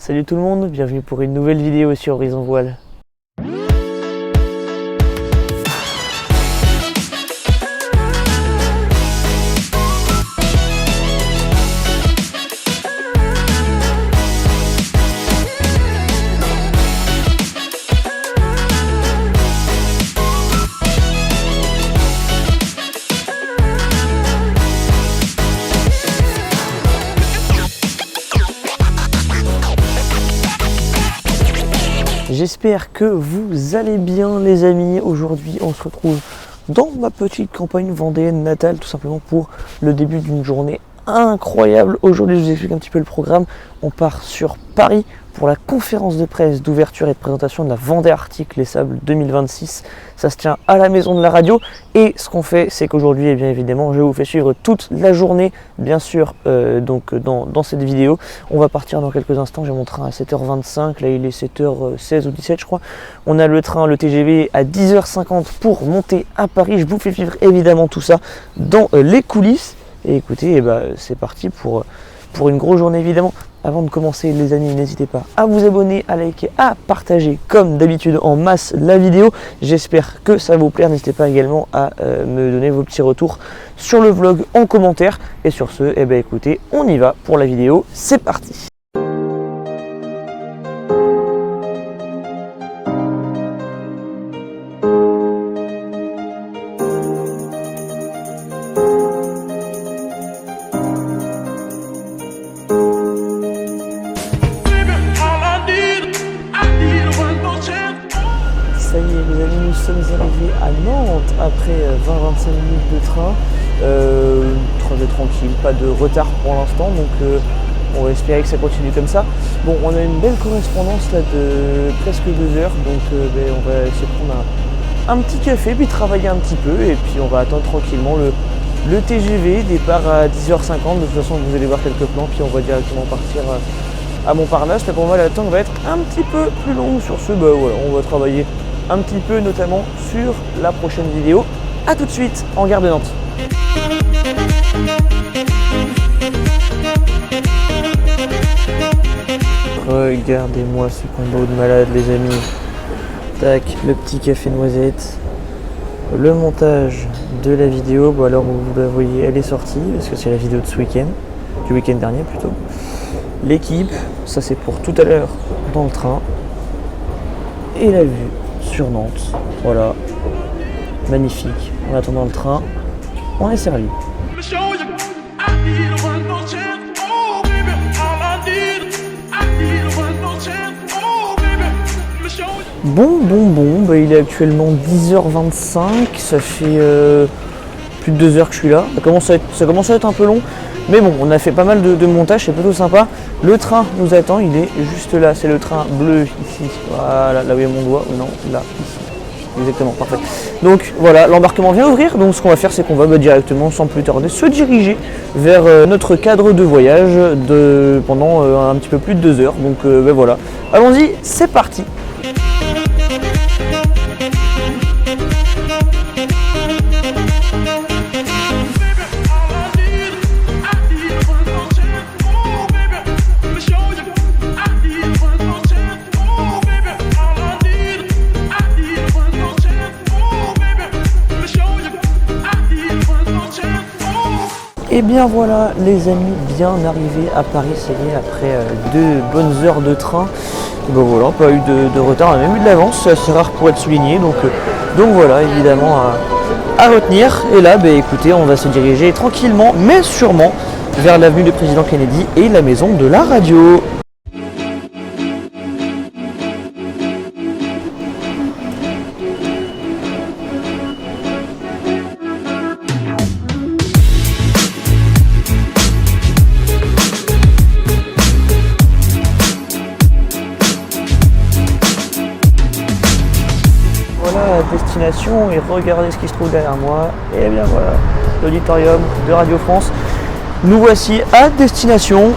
Salut tout le monde, bienvenue pour une nouvelle vidéo sur Horizon Voile. J'espère que vous allez bien les amis. Aujourd'hui on se retrouve dans ma petite campagne vendéenne natale, tout simplement pour le début d'une journée incroyable. Aujourd'hui je vous explique un petit peu le programme. On part sur Paris pour la conférence de presse d'ouverture et de présentation de la Vendée Arctic Les Sables 2026. Ça se tient à la maison de la radio. Et ce qu'on fait, c'est qu'aujourd'hui, bien évidemment, je vous fais suivre toute la journée, bien sûr, donc dans cette vidéo. On va partir dans quelques instants. J'ai mon train à 7h25. Là, il est 7h16 ou 17, je crois. On a le train, le TGV, à 10h50 pour monter à Paris. Je vous fais vivre évidemment tout ça dans les coulisses. Et écoutez, c'est parti pour une grosse journée, évidemment. Avant de commencer les amis, n'hésitez pas à vous abonner, à liker, à partager comme d'habitude en masse la vidéo. J'espère que ça va vous plaire. N'hésitez pas également à me donner vos petits retours sur le vlog en commentaire. Et sur ce, écoutez, on y va pour la vidéo. C'est parti. Ça y est les amis, nous sommes arrivés à Nantes après 20-25 minutes de train. Trajet tranquille, pas de retard pour l'instant, donc on va espérer que ça continue comme ça. Bon, on a une belle correspondance là de presque 2 heures, donc on va essayer de prendre un petit café, puis travailler un petit peu, et puis on va attendre tranquillement le TGV, départ à 10h50. De toute façon, vous allez voir quelques plans, puis on va directement partir à Montparnasse. Mais pour moi, l'attente va être un petit peu plus longue. Sur ce, voilà, on va travailler un petit peu, notamment sur la prochaine vidéo. A tout de suite en gare de Nantes. Regardez-moi ce combo de malade les amis. Tac, le petit café noisette. Le montage de la vidéo, bon alors vous la voyez, elle est sortie parce que c'est la vidéo de ce week-end, du week-end dernier plutôt. L'équipe, ça c'est pour tout à l'heure dans le train. Et la vue sur Nantes, voilà, magnifique. En attendant le train, on est servi. Bon, il est actuellement 10h25, ça fait plus de 2 heures que je suis là. Ça commence à être un peu long, mais bon, on a fait pas mal de montage, c'est plutôt sympa. Le train nous attend, il est juste là, c'est le train bleu ici, voilà, là où il y a mon doigt, ou non, là, ici, exactement, parfait. Donc voilà, l'embarquement vient d'ouvrir, donc ce qu'on va faire, c'est qu'on va directement, sans plus tarder, se diriger vers notre cadre de voyage pendant un petit peu plus de 2 heures. Donc voilà, allons-y, c'est parti. Et bien voilà les amis, bien arrivé à Paris, c'est après 2 bonnes heures de train. Bon voilà, pas eu de retard, on a même eu de l'avance, c'est assez rare pour être souligné, donc voilà, évidemment à retenir. Et là, écoutez, on va se diriger tranquillement, mais sûrement, vers l'avenue du Président Kennedy et la maison de la radio. Destination, et regardez ce qui se trouve derrière moi. Et bien voilà, l'auditorium de Radio France. Nous voici à destination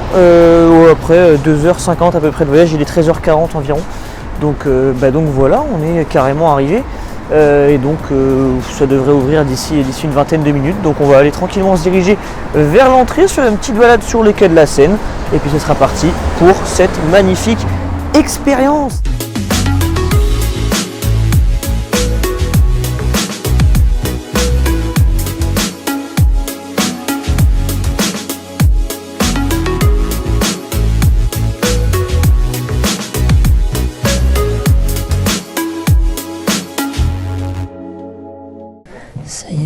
après 2h50 à peu près de voyage. Il est 13h40 environ, donc voilà, on est carrément arrivé. et donc ça devrait ouvrir d'ici une vingtaine de minutes. Donc on va aller tranquillement se diriger vers l'entrée, sur une petite balade sur les quais de la Seine, et puis ce sera parti pour cette magnifique expérience.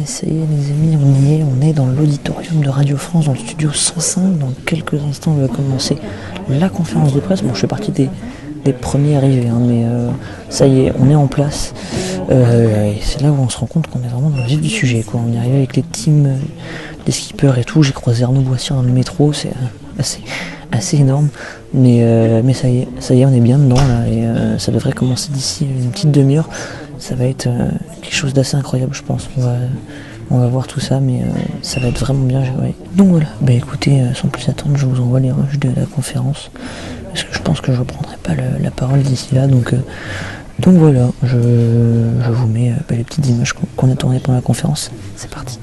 Ça y est les amis, on y est, on est dans l'auditorium de Radio France, dans le studio 105. Dans quelques instants, on va commencer la conférence de presse. Bon, je fais partie des premiers arrivés, hein, mais ça y est, on est en place. Et c'est là où on se rend compte qu'on est vraiment dans le vif du sujet, quoi. On est arrivé avec les teams, des skippers et tout. J'ai croisé Arnaud Boissier dans le métro, c'est assez énorme. Mais ça y est, on est bien dedans là, et ça devrait commencer d'ici une petite demi-heure. Ça va être quelque chose d'assez incroyable, je pense. On va voir tout ça, mais ça va être vraiment bien géré. Donc voilà, écoutez, sans plus attendre, je vous envoie les rushs de la conférence, parce que je pense que je ne reprendrai pas la parole d'ici là. Donc voilà, je vous mets les petites images qu'on a tournées pendant la conférence. C'est parti.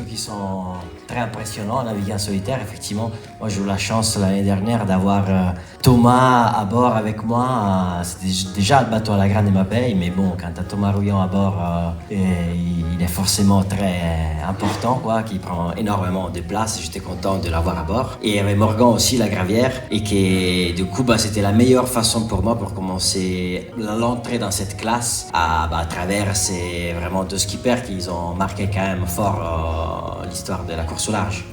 Qui sont très impressionnants à naviguer en solitaire. Effectivement, moi j'ai eu la chance l'année dernière d'avoir Thomas à bord avec moi. C'était déjà le bateau à la Grande et Mapei, mais bon, quand tu as Thomas Rouillon à bord, il est forcément très important, quoi, qui prend énormément de place. J'étais content de l'avoir à bord. Et il y avait Morgan aussi, la gravière, et qui du coup c'était la meilleure façon pour moi pour commencer l'entrée dans cette classe à travers ces vraiment deux skippers qui ont marqué quand même fort l'histoire de la course au large.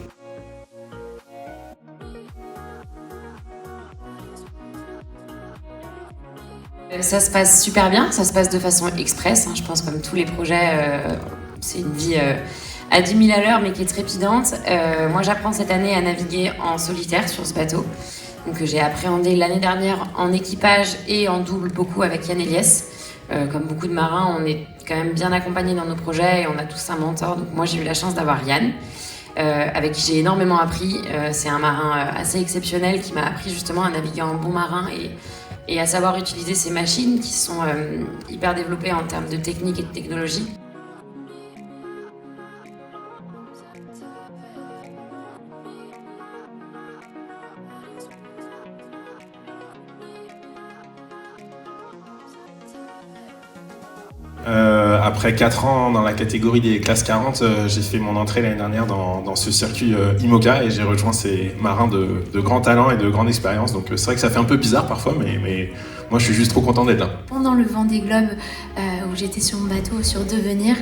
Ça se passe super bien, ça se passe de façon express, hein. Je pense comme tous les projets, c'est une vie à 10 000 à l'heure mais qui est trépidante. Moi j'apprends cette année à naviguer en solitaire sur ce bateau, donc j'ai appréhendé l'année dernière en équipage et en double beaucoup avec Yann Eliès. Comme beaucoup de marins, on est quand même bien accompagnés dans nos projets et on a tous un mentor. Donc moi j'ai eu la chance d'avoir Yann, avec qui j'ai énormément appris. C'est un marin assez exceptionnel qui m'a appris justement à naviguer en bon marin et à savoir utiliser ces machines qui sont hyper développées en termes de technique et de technologie. Après 4 ans dans la catégorie des classes 40, j'ai fait mon entrée l'année dernière dans ce circuit IMOCA et j'ai rejoint ces marins de grand talent et de grande expérience. Donc c'est vrai que ça fait un peu bizarre parfois, mais moi je suis juste trop content d'être là. Pendant le Vendée Globe, où j'étais sur mon bateau sur Devenir,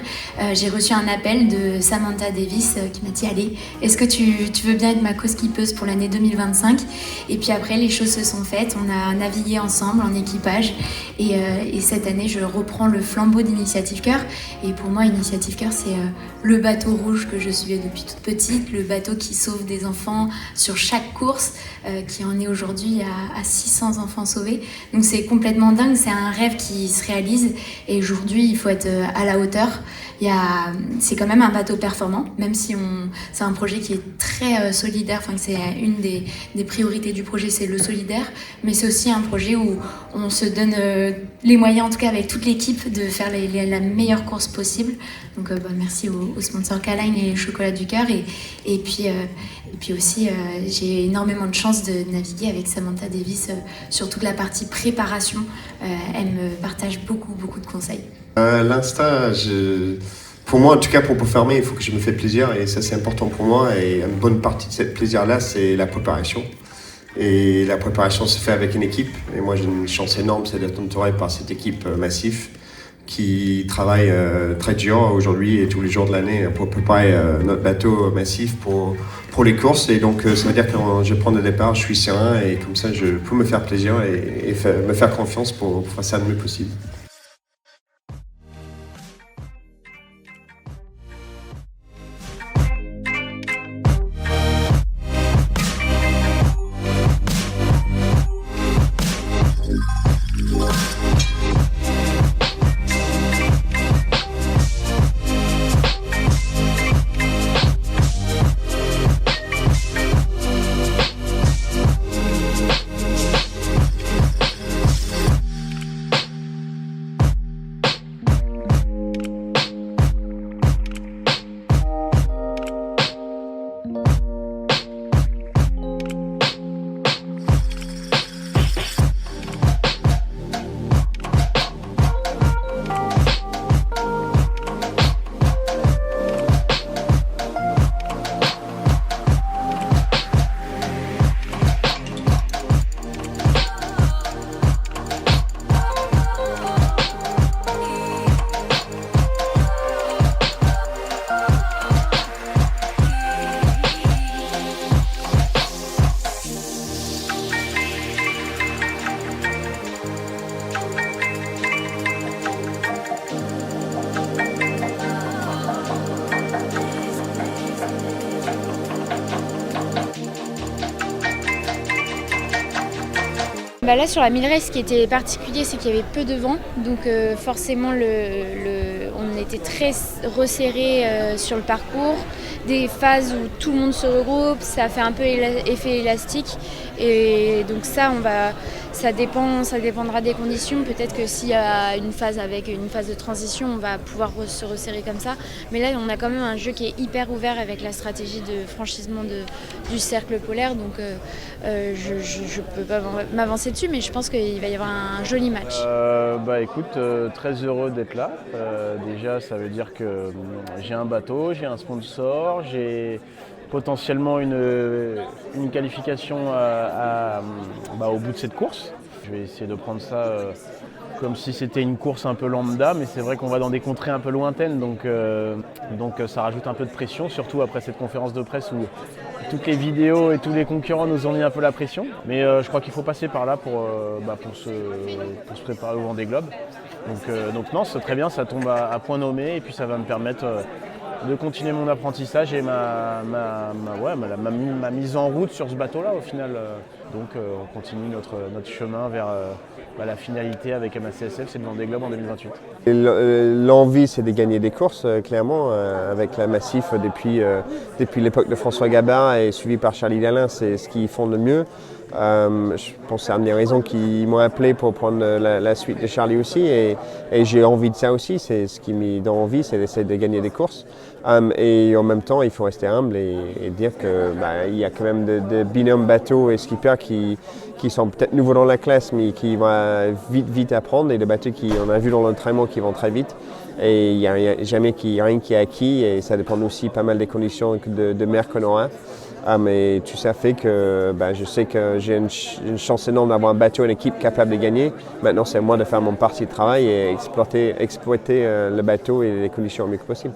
j'ai reçu un appel de Samantha Davis qui m'a dit « Allez, est-ce que tu veux bien être ma co-skippeuse pour l'année 2025 ?» Et puis après, les choses se sont faites, on a navigué ensemble en équipage et cette année, je reprends le flambeau d'Initiative Cœur. Et pour moi, Initiative Cœur, c'est le bateau rouge que je suivais depuis toute petite, le bateau qui sauve des enfants sur chaque course, qui en est aujourd'hui à 600 enfants sauvés. Donc c'est complètement dingue, c'est un rêve qui se réalise et aujourd'hui il faut être à la hauteur. C'est quand même un bateau performant, même si c'est un projet qui est très solidaire, enfin c'est une des priorités du projet, c'est le solidaire, mais c'est aussi un projet où on se donne les moyens, en tout cas avec toute l'équipe, de faire la meilleure course possible. Donc merci au sponsor K-Line et les Chocolats du Cœur et puis aussi j'ai énormément de chance de naviguer avec Samantha Davis sur toute la partie préparation. Elle me partage beaucoup de conseils. L'insta, pour moi, en tout cas pour performer, il faut que je me fasse plaisir et ça c'est important pour moi et une bonne partie de ce plaisir-là, c'est la préparation. Et la préparation se fait avec une équipe et moi j'ai une chance énorme, c'est d'être entouré par cette équipe massive qui travaille très dur aujourd'hui et tous les jours de l'année pour préparer notre bateau massif pour les courses. Et donc ça veut dire que quand je prends le départ, je suis serein et comme ça je peux me faire plaisir et me faire confiance pour faire ça le mieux possible. Là sur la 1000 race, ce qui était particulier, c'est qu'il y avait peu de vent, donc forcément on était très resserré sur le parcours, des phases où tout le monde se regroupe, ça fait un peu effet élastique, et donc ça dépendra des conditions. Peut-être que s'il y a une phase avec une phase de transition, on va pouvoir se resserrer comme ça, mais là on a quand même un jeu qui est hyper ouvert avec la stratégie de franchissement du cercle polaire, donc je peux pas m'avancer dessus, mais je pense qu'il va y avoir un joli match. Écoute, très heureux d'être là. Déjà, ça veut dire que j'ai un bateau, j'ai un sponsor, j'ai potentiellement une qualification au bout de cette course. Je vais essayer de prendre ça comme si c'était une course un peu lambda, mais c'est vrai qu'on va dans des contrées un peu lointaines, donc ça rajoute un peu de pression, surtout après cette conférence de presse où toutes les vidéos et tous les concurrents nous ont mis un peu la pression. Mais je crois qu'il faut passer par là pour se préparer au Vendée Globe. Donc non, c'est très bien, ça tombe à point nommé, et puis ça va me permettre de continuer mon apprentissage et ma mise en route sur ce bateau-là au final. Donc on continue notre chemin vers la finalité avec MACSF, c'est le Vendée Globe en 2028. L'envie, c'est de gagner des courses, clairement, avec la Massif depuis l'époque de François Gabard et suivi par Charlie Dalin, c'est ce qu'ils font de mieux. Je pense que c'est une des raisons qui m'ont appelé pour prendre la suite de Charlie aussi, et j'ai envie de ça aussi, c'est ce qui m'a donné envie, c'est d'essayer de gagner des courses. Et en même temps, il faut rester humble et dire qu'il y a quand même des binômes bateaux et skippers qui sont peut-être nouveaux dans la classe, mais qui vont vite apprendre, et des bateaux qu'on a vu dans l'entraînement qui vont très vite. Et il n'y a jamais rien qui est acquis, et ça dépend aussi pas mal des conditions de mer qu'on aura. Mais tout ça fait que je sais que j'ai une chance énorme d'avoir un bateau et une équipe capable de gagner. Maintenant, c'est à moi de faire mon parti de travail et exploiter le bateau et les conditions le mieux que possible.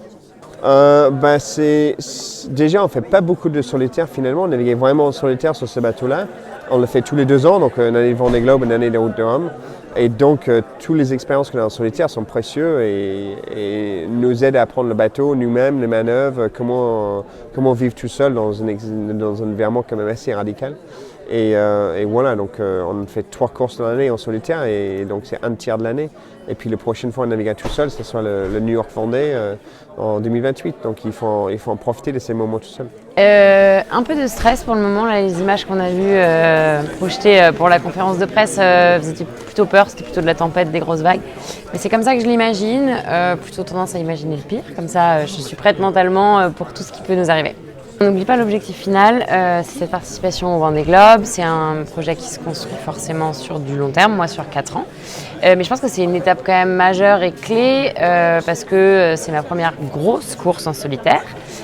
Déjà, on ne fait pas beaucoup de solitaire finalement. On navigue vraiment en solitaire sur ce bateau-là. On le fait tous les 2 ans, donc une année de Vendée Globe, une année de Route de Rome. Et donc, toutes les expériences qu'on a en solitaire sont précieuses et nous aident à apprendre le bateau nous-mêmes, les manœuvres, comment vivre tout seul dans un environnement quand même assez radical. Et voilà, donc on fait 3 courses dans l'année en solitaire, et donc c'est un tiers de l'année. Et puis la prochaine fois on naviguera tout seul, ce sera le New York Vendée en 2028. Donc il faut en profiter de ces moments tout seul. Un peu de stress pour le moment, là, les images qu'on a vues projetées pour la conférence de presse faisaient plutôt peur, c'était plutôt de la tempête, des grosses vagues. Mais c'est comme ça que je l'imagine, plutôt tendance à imaginer le pire, comme ça je suis prête mentalement pour tout ce qui peut nous arriver. On n'oublie pas l'objectif final, c'est cette participation au Vendée Globe. C'est un projet qui se construit forcément sur du long terme, moi sur 4 ans. Mais je pense que c'est une étape quand même majeure et clé parce que c'est ma première grosse course en solitaire.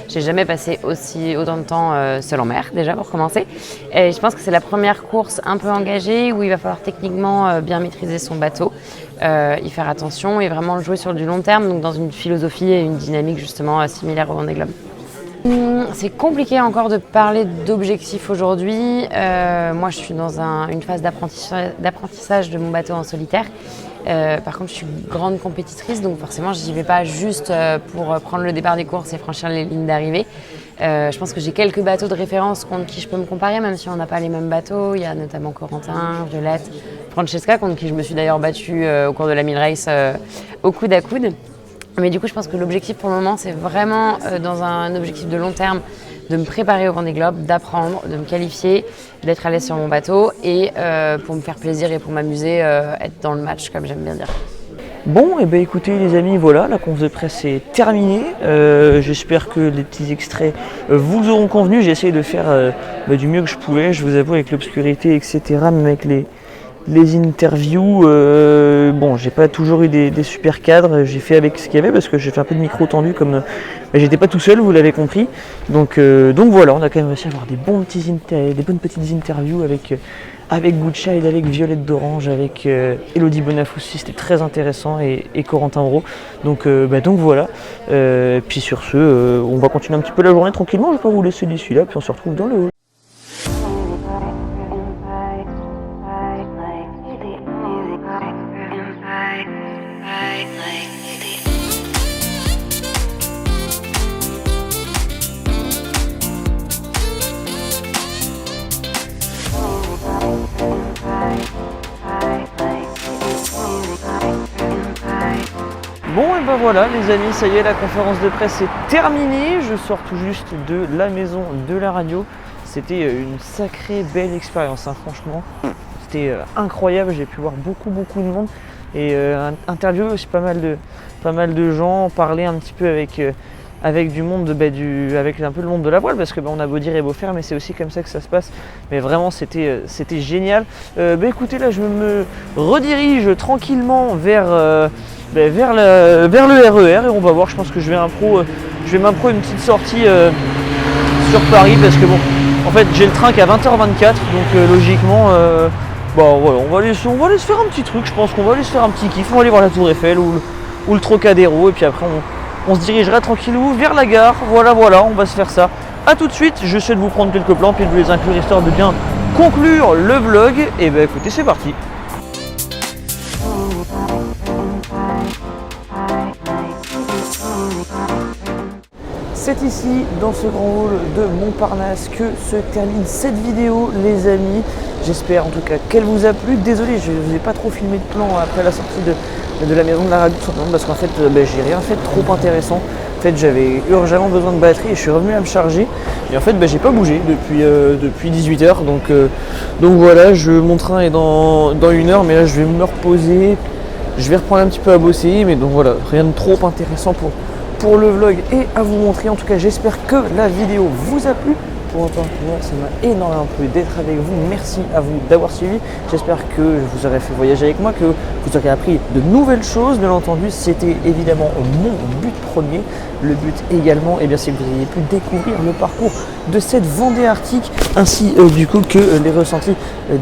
J'ai jamais passé autant de temps seule en mer, déjà pour commencer. Et je pense que c'est la première course un peu engagée où il va falloir techniquement bien maîtriser son bateau, y faire attention et vraiment le jouer sur du long terme, donc dans une philosophie et une dynamique justement similaire au Vendée Globe. C'est compliqué encore de parler d'objectifs aujourd'hui. Moi, je suis dans une phase d'apprentissage de mon bateau en solitaire. Par contre, je suis grande compétitrice, donc forcément, je n'y vais pas juste pour prendre le départ des courses et franchir les lignes d'arrivée. Je pense que j'ai quelques bateaux de référence contre qui je peux me comparer, même si on n'a pas les mêmes bateaux. Il y a notamment Corentin, Violette, Francesca, contre qui je me suis d'ailleurs battue au cours de la 1000 race au coude à coude. Mais du coup, je pense que l'objectif pour le moment, c'est vraiment dans un objectif de long terme, de me préparer au Vendée Globe, d'apprendre, de me qualifier, d'être à l'aise sur mon bateau et pour me faire plaisir et pour m'amuser, être dans le match, comme j'aime bien dire. Bon, et écoutez les amis, voilà, la conf de presse est terminée. J'espère que les petits extraits vous auront convenu. J'ai essayé de faire du mieux que je pouvais, je vous avoue, avec l'obscurité, etc., même avec les interviews, j'ai pas toujours eu des super cadres, j'ai fait avec ce qu'il y avait parce que j'ai fait un peu de micro tendu comme j'étais pas tout seul, vous l'avez compris. Donc voilà, on a quand même réussi à avoir des bonnes petites interviews avec Goodchild, avec Violette d'Orange, avec Elodie Bonafoussi, c'était très intéressant, et Corentin Brault. Donc voilà. Puis sur ce, on va continuer un petit peu la journée tranquillement, je vais pas vous laisser d'ici là, puis on se retrouve dans le hall. Bye. voilà les amis, ça y est, la conférence de presse est terminée. Je sors tout juste de la maison de la radio. C'était une sacrée belle expérience, hein, franchement. C'était incroyable, j'ai pu voir beaucoup de monde et interviewer aussi pas mal de gens, parler un petit peu avec du monde, avec un peu le monde de la voile, parce que on a beau dire et beau faire, mais c'est aussi comme ça que ça se passe. Mais vraiment c'était génial. Écoutez, là je me redirige tranquillement vers le RER et on va voir. Je pense que je vais m'impro une petite sortie sur Paris, parce que bon, en fait j'ai le train qu'à 20h24, donc logiquement voilà, on va aller se faire un petit truc. Je pense qu'on va aller se faire un petit kiff, on va aller voir la Tour Eiffel ou le Trocadéro, et puis après on se dirigera tranquillou vers la gare. Voilà, on va se faire ça. A tout de suite, je sais de vous prendre quelques plans puis de vous les inclure histoire de bien conclure le vlog. Et écoutez, c'est parti. C'est ici, dans ce grand hall de Montparnasse, que se termine cette vidéo, les amis. J'espère en tout cas qu'elle vous a plu. Désolé, je ne vous ai pas trop filmé de plan après la sortie de la maison de la radio, tout simplement parce qu'en fait, j'ai rien fait de trop intéressant. En fait, j'avais urgemment besoin de batterie et je suis revenu à me charger. Et en fait, j'ai pas bougé depuis 18h. Donc voilà, mon train est dans 1 heure, mais là, je vais me reposer. Je vais reprendre un petit peu à bosser, mais donc voilà, rien de trop intéressant pour le vlog et à vous montrer. En tout cas, j'espère que la vidéo vous a plu. Pour autant, moi, ça m'a énormément plu d'être avec vous. Merci à vous d'avoir suivi. J'espère que je vous aurai fait voyager avec moi, que vous aurez appris de nouvelles choses. Bien entendu, c'était évidemment mon but premier. Le but également, c'est que vous ayez pu découvrir le parcours de cette Vendée Arctique, ainsi du coup que les ressentis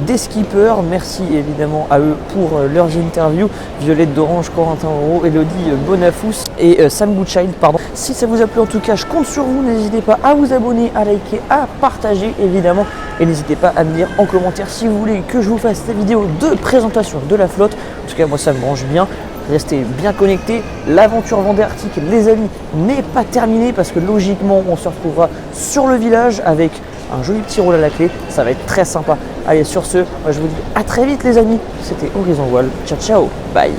des skippers. Merci évidemment à eux pour leurs interviews. Violette d'Orange, Corentin Auro, Elodie Bonafous et Sam Goodchild, pardon. Si ça vous a plu, en tout cas, je compte sur vous. N'hésitez pas à vous abonner, à liker, à partager évidemment, et n'hésitez pas à me dire en commentaire si vous voulez que je vous fasse des vidéos de présentation de la flotte. En tout cas, moi ça me branche bien. Restez bien connectés. L'aventure Vendée Arctique, les amis, n'est pas terminée, parce que logiquement on se retrouvera sur le village avec un joli petit rôle à la clé. Ça va être très sympa. Allez, sur ce, moi je vous dis à très vite les amis. C'était Horizon Voile. Ciao, bye.